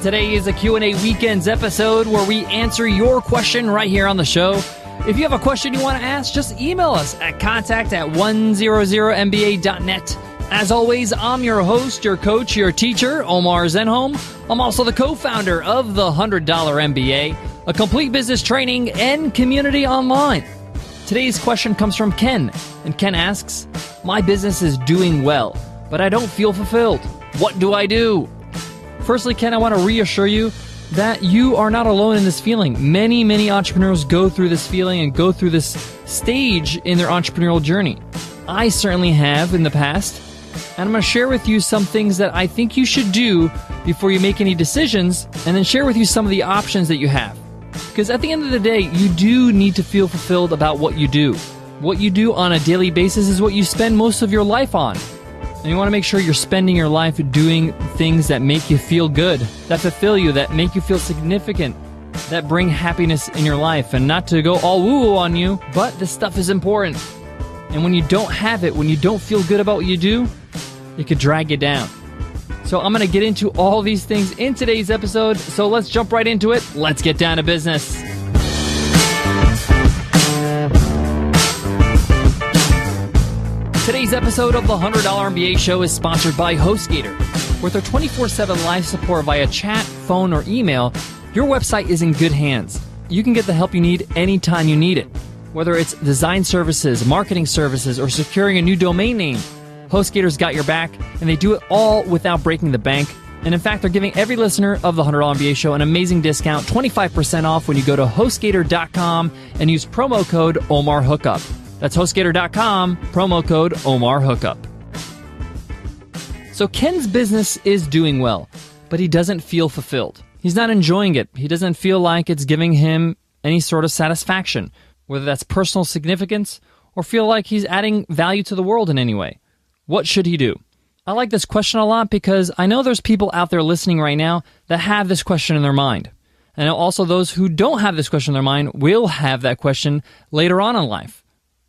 Today is a Q&A Weekends episode where we answer your question right here on the show. If you have a question you want to ask, just email us at contact@100mba.net. As always, I'm your host, your coach, your teacher, Omar Zenhom. I'm also the co-founder of the $100 MBA, a complete business training and community online. Today's question comes from Ken, and Ken asks, my business is doing well, but I don't feel fulfilled. What do I do? Firstly, Ken, I want to reassure you that you are not alone in this feeling. Many entrepreneurs go through this feeling and go through this stage in their entrepreneurial journey. I certainly have in the past, and I'm going to share with you some things that I think you should do before you make any decisions, and then share with you some of the options that you have. Because at the end of the day, you do need to feel fulfilled about what you do. What you do on a daily basis is what you spend most of your life on. And you want to make sure you're spending your life doing things that make you feel good, that fulfill you, that make you feel significant, that bring happiness in your life. And not to go all woo-woo on you, but this stuff is important. And when you don't have it, when you don't feel good about what you do, it could drag you down. So I'm going to get into all these things in today's episode. So let's jump right into it. Let's get down to business. Today's episode of the $100 MBA Show is sponsored by HostGator. With their 24/7 live support via chat, phone, or email, your website is in good hands. You can get the help you need anytime you need it. Whether it's design services, marketing services, or securing a new domain name, HostGator's got your back, and they do it all without breaking the bank. And in fact, they're giving every listener of the $100 MBA Show an amazing discount, 25% off when you go to HostGator.com and use promo code OmarHookup. That's HostGator.com, promo code OmarHookup. So Ken's business is doing well, but he doesn't feel fulfilled. He's not enjoying it. He doesn't feel like it's giving him any sort of satisfaction, whether that's personal significance or feel like he's adding value to the world in any way. What should he do? I like this question a lot because I know there's people out there listening right now that have this question in their mind. And also those who don't have this question in their mind will have that question later on in life.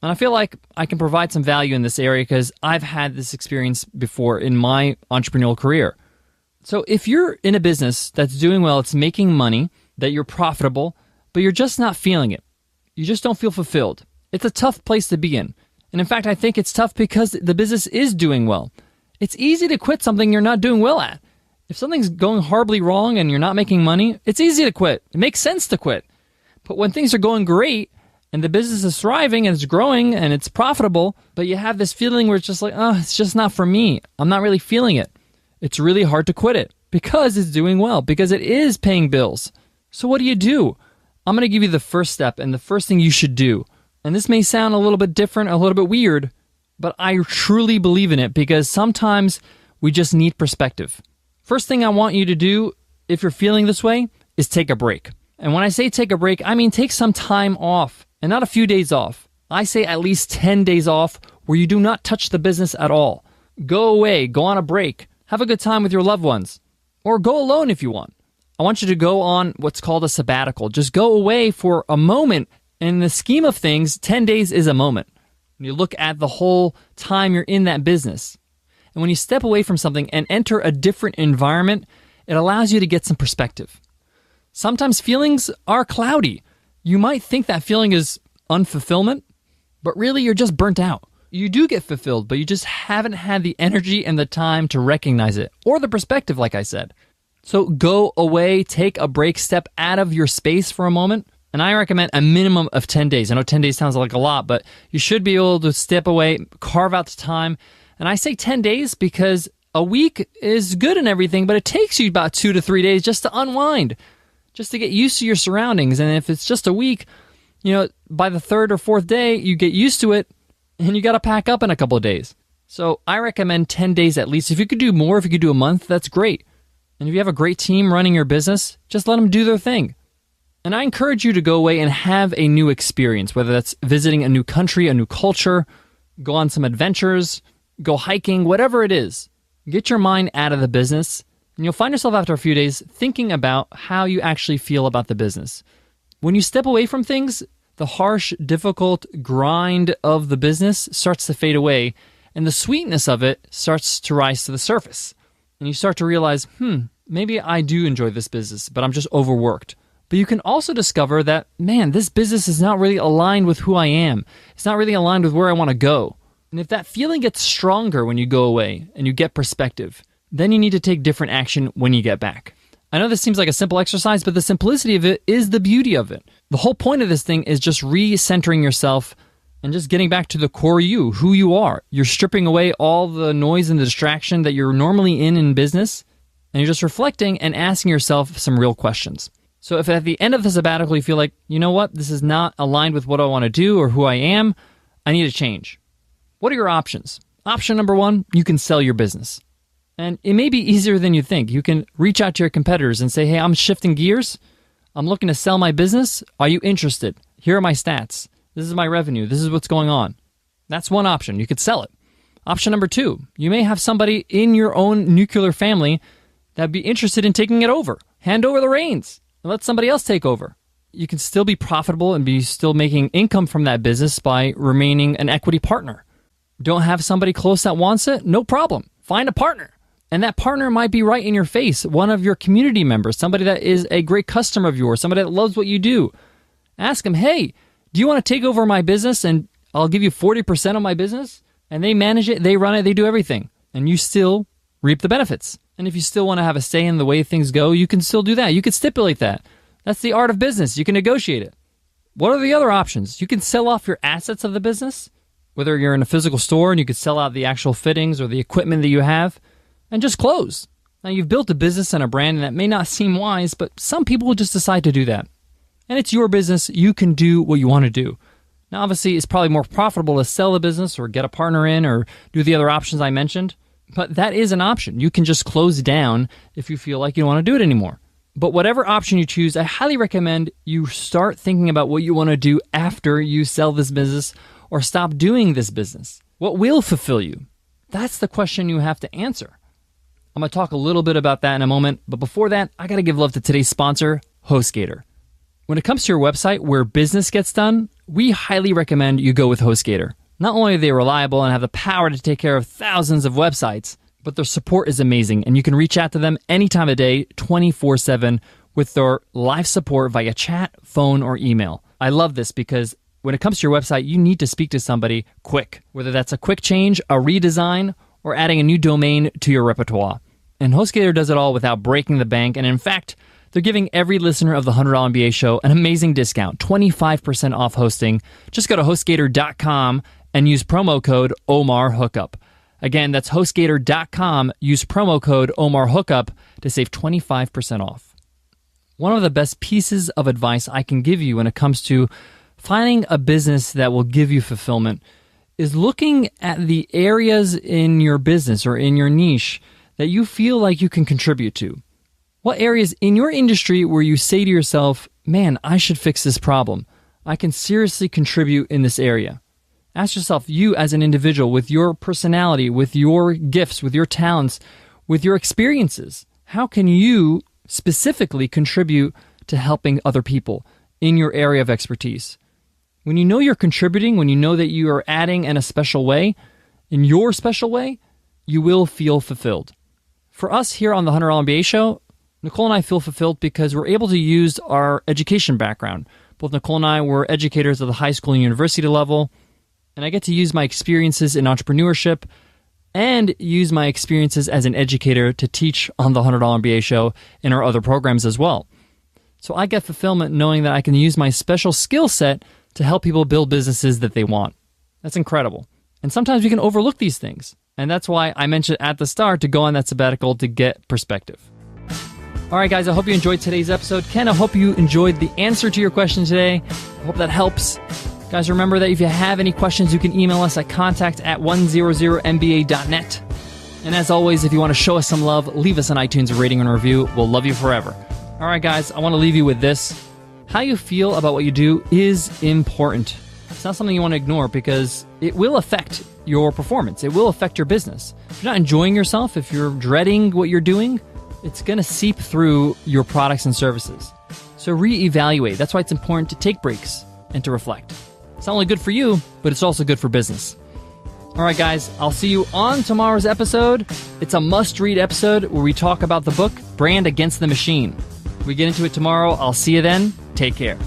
And I feel like I can provide some value in this area because I've had this experience before in my entrepreneurial career. So if you're in a business that's doing well, it's making money, that you're profitable, but you're just not feeling it. You just don't feel fulfilled. It's a tough place to be in. And in fact, I think it's tough because the business is doing well. It's easy to quit something you're not doing well at. If something's going horribly wrong and you're not making money, it's easy to quit. It makes sense to quit. But when things are going great, and the business is thriving and it's growing and it's profitable, but you have this feeling where it's just like, oh, it's just not for me. I'm not really feeling it. It's really hard to quit it because it's doing well, because it is paying bills. So what do? I'm going to give you the first step and the first thing you should do. And this may sound a little bit different, a little bit weird, but I truly believe in it because sometimes we just need perspective. First thing I want you to do if you're feeling this way is take a break. And when I say take a break, I mean take some time off. And not a few days off. I say at least 10 days off where you do not touch the business at all. Go away, go on a break, have a good time with your loved ones, or go alone if you want. I want you to go on what's called a sabbatical. Just go away for a moment. In the scheme of things, 10 days is a moment. When you look at the whole time you're in that business. And when you step away from something and enter a different environment, it allows you to get some perspective. Sometimes feelings are cloudy. You might think that feeling is unfulfillment, but really you're just burnt out. You do get fulfilled, but you just haven't had the energy and the time to recognize it, or the perspective, like I said. So go away, take a break, step out of your space for a moment, and I recommend a minimum of 10 days. I know 10 days sounds like a lot, but you should be able to step away, carve out the time. And I say 10 days because a week is good and everything, but it takes you about 2 to 3 days just to unwind, just to get used to your surroundings. And if it's just a week, by the third or fourth day, you get used to it and you got to pack up in a couple of days. So I recommend 10 days at least. If you could do more, if you could do a month, that's great. And if you have a great team running your business, just let them do their thing. And I encourage you to go away and have a new experience, whether that's visiting a new country, a new culture, go on some adventures, go hiking, whatever it is. Get your mind out of the business. And you'll find yourself after a few days thinking about how you actually feel about the business. When you step away from things, the harsh, difficult grind of the business starts to fade away, and the sweetness of it starts to rise to the surface. And you start to realize, maybe I do enjoy this business, but I'm just overworked. But you can also discover that, man, this business is not really aligned with who I am. It's not really aligned with where I want to go. And if that feeling gets stronger when you go away and you get perspective, then you need to take different action when you get back. I know this seems like a simple exercise, but the simplicity of it is the beauty of it. The whole point of this thing is just recentering yourself and just getting back to the core you, who you are. You're stripping away all the noise and the distraction that you're normally in business, and you're just reflecting and asking yourself some real questions. So if at the end of the sabbatical you feel like, you know what, this is not aligned with what I want to do or who I am, I need to change. What are your options? Option number one, you can sell your business. And it may be easier than you think. You can reach out to your competitors and say, hey, I'm shifting gears. I'm looking to sell my business. Are you interested? Here are my stats. This is my revenue. This is what's going on. That's one option. You could sell it. Option number two, you may have somebody in your own nuclear family that'd be interested in taking it over. Hand over the reins and let somebody else take over. You can still be profitable and be still making income from that business by remaining an equity partner. Don't have somebody close that wants it? No problem. Find a partner. And that partner might be right in your face, one of your community members, somebody that is a great customer of yours, somebody that loves what you do. Ask them, hey, do you want to take over my business and I'll give you 40% of my business? And they manage it, they run it, they do everything. And you still reap the benefits. And if you still want to have a say in the way things go, you can still do that. You could stipulate that. That's the art of business. You can negotiate it. What are the other options? You can sell off your assets of the business, whether you're in a physical store and you could sell out the actual fittings or the equipment that you have, and just close. Now, you've built a business and a brand, and that may not seem wise, but some people will just decide to do that. And it's your business. You can do what you want to do. Now, obviously, it's probably more profitable to sell the business or get a partner in or do the other options I mentioned. But that is an option. You can just close down if you feel like you don't want to do it anymore. But whatever option you choose, I highly recommend you start thinking about what you want to do after you sell this business or stop doing this business. What will fulfill you? That's the question you have to answer. I'm going to talk a little bit about that in a moment, but before that, I got to give love to today's sponsor, HostGator. When it comes to your website where business gets done, we highly recommend you go with HostGator. Not only are they reliable and have the power to take care of thousands of websites, but their support is amazing, and you can reach out to them any time of day, 24/7, with their live support via chat, phone, or email. I love this because when it comes to your website, you need to speak to somebody quick, whether that's a quick change, a redesign, or adding a new domain to your repertoire. And HostGator does it all without breaking the bank, and in fact, they're giving every listener of the $100 MBA show an amazing discount, 25% off hosting. Just go to HostGator.com and use promo code OmarHookup. Again, that's HostGator.com. Use promo code OmarHookup to save 25% off. One of the best pieces of advice I can give you when it comes to finding a business that will give you fulfillment is looking at the areas in your business or in your niche that you feel like you can contribute to. What areas in your industry where you say to yourself, man, I should fix this problem. I can seriously contribute in this area. Ask yourself, you as an individual, with your personality, with your gifts, with your talents, with your experiences, how can you specifically contribute to helping other people in your area of expertise? When you know you're contributing, when you know that you are adding in a special way, in your special way, you will feel fulfilled. For us here on the $100 MBA show, Nicole and I feel fulfilled because we're able to use our education background. Both Nicole and I were educators at the high school and university level, and I get to use my experiences in entrepreneurship and use my experiences as an educator to teach on the $100 MBA show in our other programs as well. So I get fulfillment knowing that I can use my special skill set to help people build businesses that they want. That's incredible. And sometimes we can overlook these things. And that's why I mentioned at the start to go on that sabbatical to get perspective. All right, guys, I hope you enjoyed today's episode. Ken, I hope you enjoyed the answer to your question today. I hope that helps. Guys, remember that if you have any questions, you can email us at contact@100mba.net. And as always, if you want to show us some love, leave us an iTunes rating and review. We'll love you forever. All right, guys, I want to leave you with this. How you feel about what you do is important. It's not something you want to ignore because it will affect your performance. It will affect your business. If you're not enjoying yourself, if you're dreading what you're doing, it's going to seep through your products and services. So reevaluate. That's why it's important to take breaks and to reflect. It's not only good for you, but it's also good for business. All right, guys, I'll see you on tomorrow's episode. It's a must-read episode where we talk about the book Brand Against the Machine. We get into it tomorrow. I'll see you then. Take care.